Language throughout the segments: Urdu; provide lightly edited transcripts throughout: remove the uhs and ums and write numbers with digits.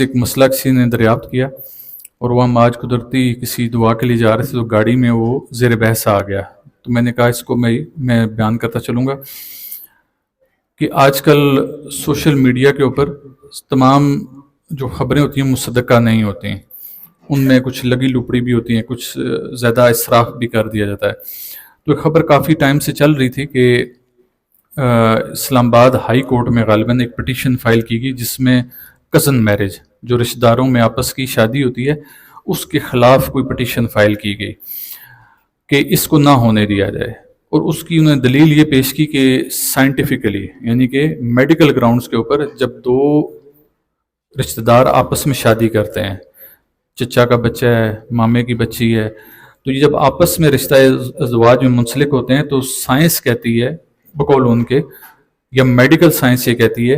ایک مسئلہ کسی نے دریافت کیا اور وہ ہم آج قدرتی کسی دعا کے لیے جا رہے تھے تو گاڑی میں وہ زیر بحث آ گیا، تو میں نے کہا اس کو میں بیان کرتا چلوں گا کہ آج کل سوشل میڈیا کے اوپر تمام جو خبریں ہوتی ہیں مصدقہ نہیں ہوتی ہیں، ان میں کچھ لگی لپڑی بھی ہوتی ہیں، کچھ زیادہ اسراف بھی کر دیا جاتا ہے۔ تو ایک خبر کافی ٹائم سے چل رہی تھی کہ اسلام آباد ہائی کورٹ میں غالباً ایک پٹیشن فائل کی گئی جس میں کزن میرج، جو رشتہ داروں میں آپس کی شادی ہوتی ہے، اس کے خلاف کوئی پٹیشن فائل کی گئی کہ اس کو نہ ہونے دیا جائے، اور اس کی انہوں نے دلیل یہ پیش کی کہ سائنٹیفکلی، یعنی کہ میڈیکل گراؤنڈز کے اوپر جب دو رشتہ دار آپس میں شادی کرتے ہیں، چچا کا بچہ ہے، مامے کی بچی ہے، تو یہ جب آپس میں رشتہ ازدواج میں منسلک ہوتے ہیں تو سائنس کہتی ہے بقول ان کے، یا میڈیکل سائنس یہ کہتی ہے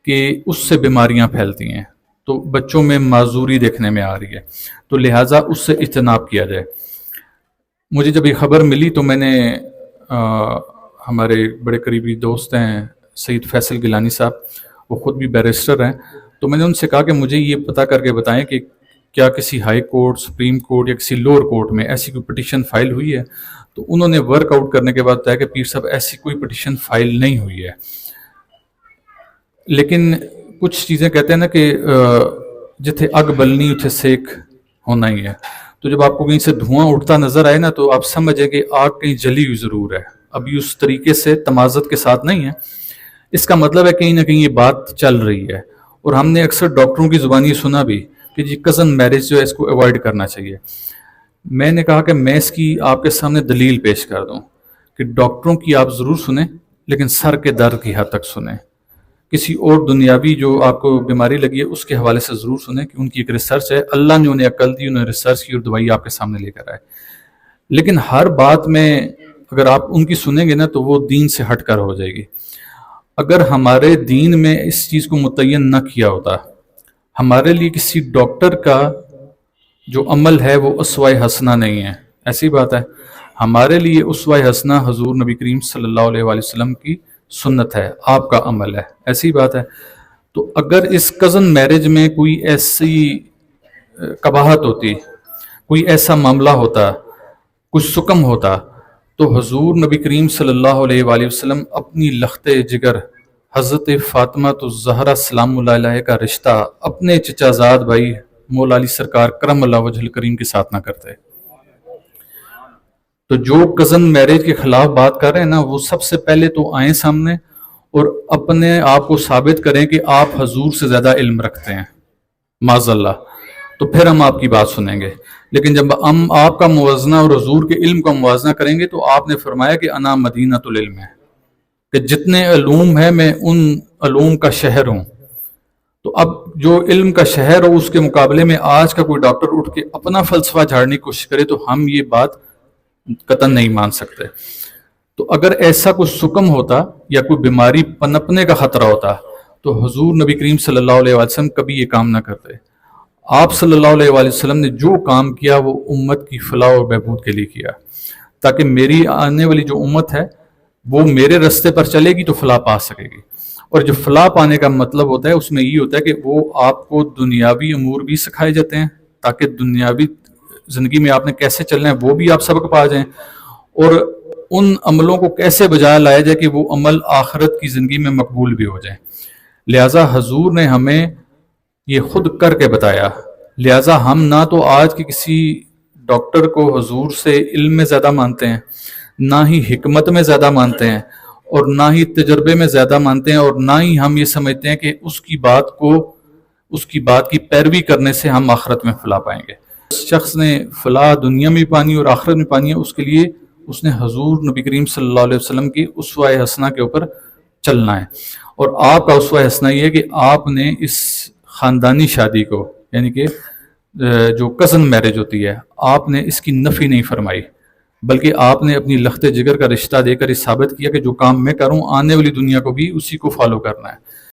کہ اس سے بیماریاں پھیلتی ہیں، تو بچوں میں معذوری دیکھنے میں آ رہی ہے، تو لہٰذا اس سے اجتناب کیا جائے۔ مجھے جب یہ خبر ملی تو میں نے ہمارے بڑے قریبی دوست ہیں سید فیصل گیلانی صاحب، وہ خود بھی بیرسٹر ہیں، تو میں نے ان سے کہا کہ مجھے یہ پتہ کر کے بتائیں کہ کیا کسی ہائی کورٹ، سپریم کورٹ یا کسی لوور کورٹ میں ایسی کوئی پٹیشن فائل ہوئی ہے؟ تو انہوں نے ورک آؤٹ کرنے کے بعد بتایا کہ پیر صاحب ایسی کوئی پٹیشن فائل نہیں ہوئی ہے، لیکن کچھ چیزیں کہتے ہیں نا کہ جتھے اگ بلنی اتھے سیک ہونا ہی ہے، تو جب آپ کو کہیں سے دھواں اٹھتا نظر آئے نا تو آپ سمجھیں کہ آگ کہیں جلی ہوئی ضرور ہے، ابھی اس طریقے سے تمازت کے ساتھ نہیں ہے، اس کا مطلب ہے کہیں نہ کہیں یہ بات چل رہی ہے۔ اور ہم نے اکثر ڈاکٹروں کی زبانی سنا بھی کہ جی کزن میرج جو ہے اس کو ایوائڈ کرنا چاہیے۔ میں نے کہا کہ میں اس کی آپ کے سامنے دلیل پیش کر دوں کہ ڈاکٹروں کی آپ ضرور سنیں، لیکن سر کے درد کی حد تک سنیں، کسی اور دنیاوی جو آپ کو بیماری لگی ہے اس کے حوالے سے ضرور سنیں کہ ان کی ایک ریسرچ ہے، اللہ نے انہیں عقل دی، انہیں ریسرچ کی اور دوائی آپ کے سامنے لے کر آئے۔ لیکن ہر بات میں اگر آپ ان کی سنیں گے نا تو وہ دین سے ہٹ کر ہو جائے گی۔ اگر ہمارے دین میں اس چیز کو متعین نہ کیا ہوتا، ہمارے لیے کسی ڈاکٹر کا جو عمل ہے وہ اسوہ حسنہ نہیں ہے، ایسی بات ہے، ہمارے لیے اسوہ حسنہ حضور نبی کریم صلی اللہ علیہ وآلہ وسلم کی سنت ہے، آپ کا عمل ہے، ایسی بات ہے۔ تو اگر اس کزن میرج میں کوئی ایسی قباحت ہوتی، کوئی ایسا معاملہ ہوتا، کچھ سکم ہوتا، تو حضور نبی کریم صلی اللہ علیہ وآلہ وسلم اپنی لخت جگر حضرت فاطمہ الزہرا سلام اللہ علیہ کا رشتہ اپنے چچا زاد بھائی مولا علی سرکار کرم اللہ وجہ الکریم کے ساتھ نہ کرتے۔ تو جو کزن میرج کے خلاف بات کر رہے ہیں نا، وہ سب سے پہلے تو آئیں سامنے اور اپنے آپ کو ثابت کریں کہ آپ حضور سے زیادہ علم رکھتے ہیں، معاذ اللہ، تو پھر ہم آپ کی بات سنیں گے۔ لیکن جب ہم آپ کا موازنہ اور حضور کے علم کا موازنہ کریں گے تو آپ نے فرمایا کہ انا مدینۃ العلم ہے، کہ جتنے علوم ہیں میں ان علوم کا شہر ہوں۔ تو اب جو علم کا شہر ہو اس کے مقابلے میں آج کا کوئی ڈاکٹر اٹھ کے اپنا فلسفہ جھاڑنے کی کوشش کرے تو ہم یہ بات قطعاً نہیں مان سکتے۔ تو اگر ایسا کوئی سکم ہوتا یا کوئی بیماری پنپنے کا خطرہ ہوتا تو حضور نبی کریم صلی اللہ علیہ وسلم کبھی یہ کام نہ کرتے۔ آپ صلی اللہ علیہ وآلہ وسلم نے جو کام کیا وہ امت کی فلاح و بہبود کے لیے کیا، تاکہ میری آنے والی جو امت ہے وہ میرے رستے پر چلے گی تو فلاح پا سکے گی۔ اور جو فلاح پانے کا مطلب ہوتا ہے اس میں یہ ہوتا ہے کہ وہ آپ کو دنیاوی امور بھی سکھائے جاتے ہیں تاکہ دنیاوی زندگی میں آپ نے کیسے چلنا ہے وہ بھی آپ سبق پا جائیں، اور ان عملوں کو کیسے بجا لایا جائے کہ وہ عمل آخرت کی زندگی میں مقبول بھی ہو جائیں۔ لہٰذا حضور نے ہمیں یہ خود کر کے بتایا، لہٰذا ہم نہ تو آج کے کسی ڈاکٹر کو حضور سے علم میں زیادہ مانتے ہیں، نہ ہی حکمت میں زیادہ مانتے ہیں، اور نہ ہی تجربے میں زیادہ مانتے ہیں، اور نہ ہی ہم یہ سمجھتے ہیں کہ اس کی بات کی پیروی کرنے سے ہم آخرت میں فلاح پائیں گے۔ اس شخص نے فلاح دنیا میں پانی اور آخرت میں پانی ہے، اس کے لیے اس نے حضور نبی کریم صلی اللہ علیہ وسلم کی اسوہ حسنہ کے اوپر چلنا ہے۔ اور آپ کا اسوہ حسنہ یہ ہے کہ آپ نے اس خاندانی شادی کو، یعنی کہ جو کزن میرج ہوتی ہے، آپ نے اس کی نفی نہیں فرمائی، بلکہ آپ نے اپنی لخت جگر کا رشتہ دے کر یہ ثابت کیا کہ جو کام میں کروں آنے والی دنیا کو بھی اسی کو فالو کرنا ہے۔